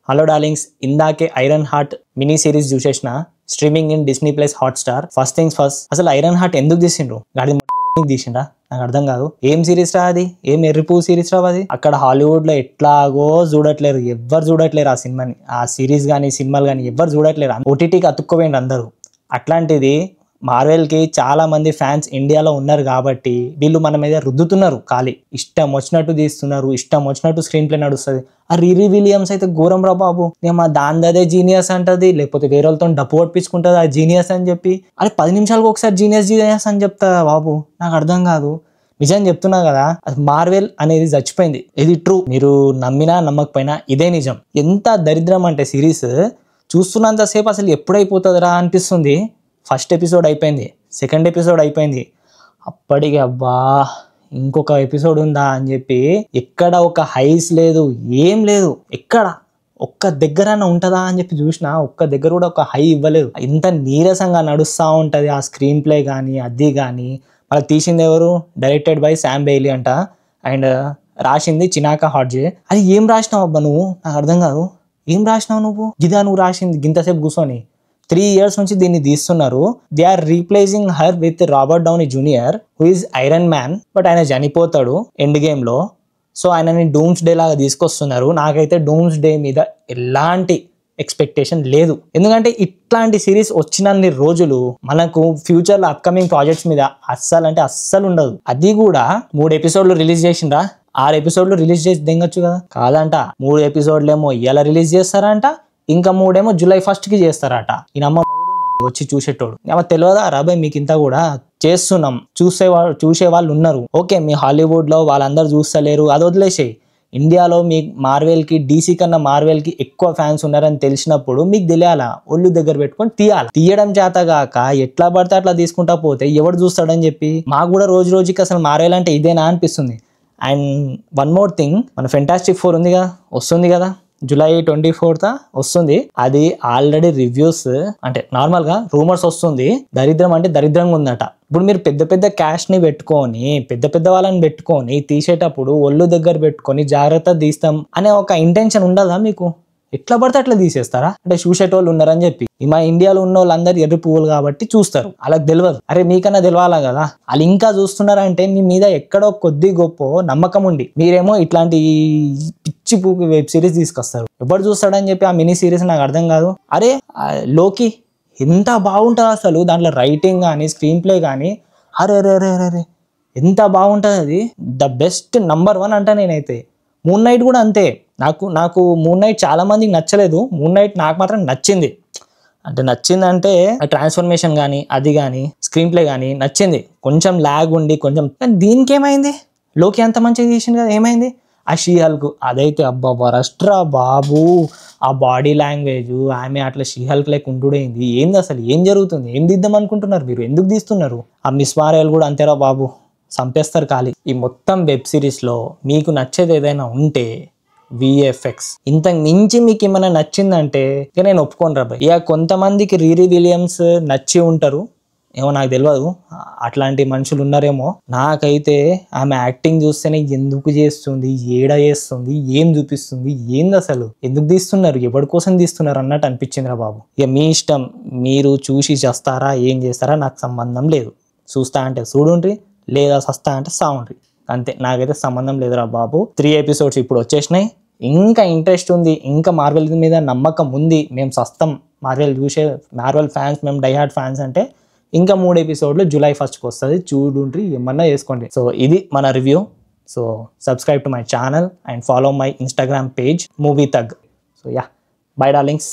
Hello darlings, ఇందాకే Iron Heart mini series చూసేసిన streaming in Disney plus Hotstar. First things first, అసలు Iron Heart ఎందుకు తీసిండ్రు? గాడి తీసిండ్రా? నాకు అర్థం కాదు. ఏం సిరీస్ రా అది? ఏం ఎర్రిపూ సిరీస్ రా అది? అక్కడ హాలీవుడ్ లో ఎట్లాగో చూడట్లేరు, ఎవ్వరు చూడట్లేరు ఆ సినిమాని, ఆ సిరీస్ కానీ సినిమాలు కానీ ఎవ్వరు చూడట్లేరు. ఓటీటీకి అతుక్కుపోయింది అందరూ. అట్లాంటిది మార్వెల్కి చాలా మంది ఫ్యాన్స్ ఇండియాలో ఉన్నారు కాబట్టి వీళ్ళు మన మీద రుద్దుతున్నారు. ఖాళీ ఇష్టం వచ్చినట్టు తీస్తున్నారు, ఇష్టం వచ్చినట్టు స్క్రీన్ ప్లే నడుస్తుంది. ఆ రీరీ విలియమ్స్ అయితే ఘోరం రా బాబు. నేను దాందే జీనియస్ అంటది, లేకపోతే వేరే వాళ్ళతో డబ్బు కొట్టించుకుంటుంది ఆ జీనియస్ అని చెప్పి. అది 10 నిమిషాలకు ఒకసారి జీనియస్ జీనియస్ అని చెప్తా బాబు. నాకు అర్థం కాదు, నిజం చెప్తున్నా కదా. మార్వెల్ అనేది చచ్చిపోయింది, ఇది ట్రూ. మీరు నమ్మినా నమ్మకపోయినా ఇదే నిజం. ఎంత దరిద్రం అంటే సిరీస్ చూస్తున్నంతసేపు అసలు ఎప్పుడైపోతుందిరా అనిపిస్తుంది. ఫస్ట్ ఎపిసోడ్ అయిపోయింది, సెకండ్ ఎపిసోడ్ అయిపోయింది, అప్పటికి అబ్బా ఇంకొక ఎపిసోడ్ ఉందా అని చెప్పి ఎక్కడ ఒక హైస్ లేదు, ఏం లేదు. ఎక్కడ ఒక్క దగ్గరన్నా ఉంటుందా అని చెప్పి చూసినా ఒక్క దగ్గర కూడా ఒక హై ఇవ్వలేదు. ఇంత నీరసంగా నడుస్తూ ఉంటుంది ఆ స్క్రీన్ ప్లే కానీ అది కానీ. వాళ్ళకి తీసింది ఎవరు? డైరెక్టెడ్ బై శామ్ బెయిలీ అంట, అండ్ రాసింది చినాకా హాడ్జే. అది ఏం రాసినావు అబ్బా నువ్వు? నాకు అర్థం కాదు. ఏం రాసినావు నువ్వు? గిదా నువ్వు రాసింది గింతసేపు కూర్చొని? 3 years నుంచి దీన్ని తీస్తున్నారు. They are replacing her with Robert Downey Junior, who is Iron Man. But ఆయన చనిపోతాడు ఎండ్ గేమ్ లో. సో ఆయనని డూమ్స్ డే లాగా తీసుకొస్తున్నారు. నాకైతే డూమ్స్ డే మీద ఎలాంటి ఎక్స్పెక్టేషన్ లేదు, ఎందుకంటే ఇట్లాంటి సిరీస్ వచ్చినన్ని రోజులు మనకు ఫ్యూచర్ లో అప్కమింగ్ ప్రాజెక్ట్స్ మీద అస్సలు అంటే అస్సలు ఉండదు. అది కూడా 3 ఎపిసోడ్లు రిలీజ్ చేసిండ్రా, 6 ఎపిసోడ్లు రిలీజ్ చేసి దింగొచ్చు కదా. కాదంట, 3 ఎపిసోడ్లు ఏమో ఇలా రిలీజ్ చేస్తారంట, ఇంకా 3 ఏమో July 1st చేస్తారట. ఈ నమ్మ వచ్చి చూసేటోడు ఏమో తెలియదా రాబాయ్? మీకు ఇంత కూడా చేస్తున్నాం, చూసే వాళ్ళు ఉన్నారు. ఓకే, మీ హాలీవుడ్ లో వాళ్ళందరూ చూస్తలేరు, అది వదిలేసేయి. ఇండియాలో మీ మార్వెల్కి, డీసీ కన్నా మార్వెల్కి ఎక్కువ ఫ్యాన్స్ ఉన్నారని తెలిసినప్పుడు మీకు తెలియాలా, ఒళ్ళు దగ్గర పెట్టుకొని తీయాలి. తీయడం చేతగాక ఎట్లా పడితే అట్లా తీసుకుంటా పోతే ఎవడు చూస్తాడని చెప్పి మాకు కూడా రోజు రోజుకి అసలు మార్వెల్ అంటే ఇదేనా అనిపిస్తుంది. అండ్ వన్ మోర్ థింగ్, మన ఫెంటాస్టిక్ 4 ఉంది కదా, వస్తుంది కదా July 24th వస్తుంది. అది ఆల్రెడీ రివ్యూస్ అంటే నార్మల్ గా రూమర్స్ వస్తుంది. దరిద్రం అంటే దరిద్రంగా ఉందట. ఇప్పుడు మీరు పెద్ద పెద్ద క్యాష్ ని పెట్టుకొని, పెద్ద పెద్ద వాళ్ళని పెట్టుకొని తీసేటప్పుడు ఒళ్ళు దగ్గర పెట్టుకొని జాగ్రత్త తీస్తాం అనే ఒక ఇంటెన్షన్ ఉండదా మీకు? ఎట్లా పడితే అట్లా తీసేస్తారా? అంటే చూసేటోళ్ళు ఉన్నారని చెప్పి. మా ఇండియాలో ఉన్న వాళ్ళందరూ ఎర్రి పువ్వులు కాబట్టి చూస్తారు, వాళ్ళకి తెలియదు. అరే మీకన్నా తెలియాలా కదా. వాళ్ళు ఇంకా చూస్తున్నారంటే మీ మీద ఎక్కడో కొద్ది గొప్ప నమ్మకం ఉండి మీరేమో ఇట్లాంటి పిచ్చి పువ్వు వెబ్ సిరీస్ తీసుకొస్తారు. ఎవరు చూస్తాడని చెప్పి ఆ మినీ సిరీస్ నాకు అర్థం కాదు. అరే లోకి ఎంత బాగుంటుంది అసలు, దాంట్లో రైటింగ్ కానీ స్క్రీన్ ప్లే కానీ అరే అరే అరే అరే ఎంత బాగుంటుంది. అది ద బెస్ట్ నంబర్ 1 అంట నేనైతే. మూన్ నైట్ కూడా అంతే. నాకు మూన్ నైట్ చాలా మందికి నచ్చలేదు, మూన్ నైట్ నాకు మాత్రం నచ్చింది. అంటే నచ్చిందంటే ట్రాన్స్ఫర్మేషన్ కానీ అది కానీ స్క్రీన్ ప్లే కానీ నచ్చింది. కొంచెం ల్యాగ్ ఉండి కొంచెం, కానీ దీనికి ఏమైంది? లోకి అంత మంచిగా తీసింది కదా, ఏమైంది? ఆ షీ హల్క్ అదైతే అబ్బా వరస్ట్రా బాబు. ఆ బాడీ లాంగ్వేజ్, ఆమె అట్లా షీ హల్క్ లైక్ ఉంటుడైంది. ఏంది అసలు, ఏం జరుగుతుంది? ఏం తీద్దాం అనుకుంటున్నారు మీరు? ఎందుకు తీస్తున్నారు? ఆ మిస్ మార్వెల్ కూడా అంతేరా బాబు, చంపేస్తారు ఖాళీ. ఈ మొత్తం వెబ్ సిరీస్లో మీకు నచ్చేది ఏదైనా ఉంటే విఎఫ్ఎక్స్. ఇంత మించి మీకు ఏమైనా నచ్చిందంటే ఇక నేను ఒప్పుకోను రా. ఇక కొంతమందికి రీరీ విలియమ్స్ నచ్చి ఉంటారు, ఏమో నాకు తెలియదు, అట్లాంటి మనుషులు ఉన్నారేమో. నాకైతే ఆమె యాక్టింగ్ చూస్తేనే ఎందుకు చేస్తుంది, ఏడ చేస్తుంది, ఏం చూపిస్తుంది, ఏంది అసలు, ఎందుకు తీస్తున్నారు, ఎవరి కోసం తీస్తున్నారు అన్నట్టు అనిపించింది రా బాబు. ఇక మీ ఇష్టం, మీరు చూసి చేస్తారా ఏం చేస్తారా నాకు సంబంధం లేదు. చూస్తా అంటే చూడుండ్రి, లేదా సస్తా అంటే సావుండ్రి, అంతే. నాకైతే సంబంధం లేదురా బాబు. 3 ఎపిసోడ్స్ ఇప్పుడు వచ్చేసినాయి. ఇంకా ఇంట్రెస్ట్ ఉంది, ఇంకా మార్వెల్ మీద నమ్మకం ఉంది. మేము సస్తం మార్వెల్ ఫ్యాన్స్, మేము డైహార్డ్ ఫ్యాన్స్ అంటే ఇంకా 3 ఎపిసోడ్లు July 1st వస్తుంది. చూడుండ్రి, ఏమన్నా చేసుకోండి. సో ఇది మన review. So subscribe to my channel and follow my Instagram page movie తగ్. So yeah, bye darlings.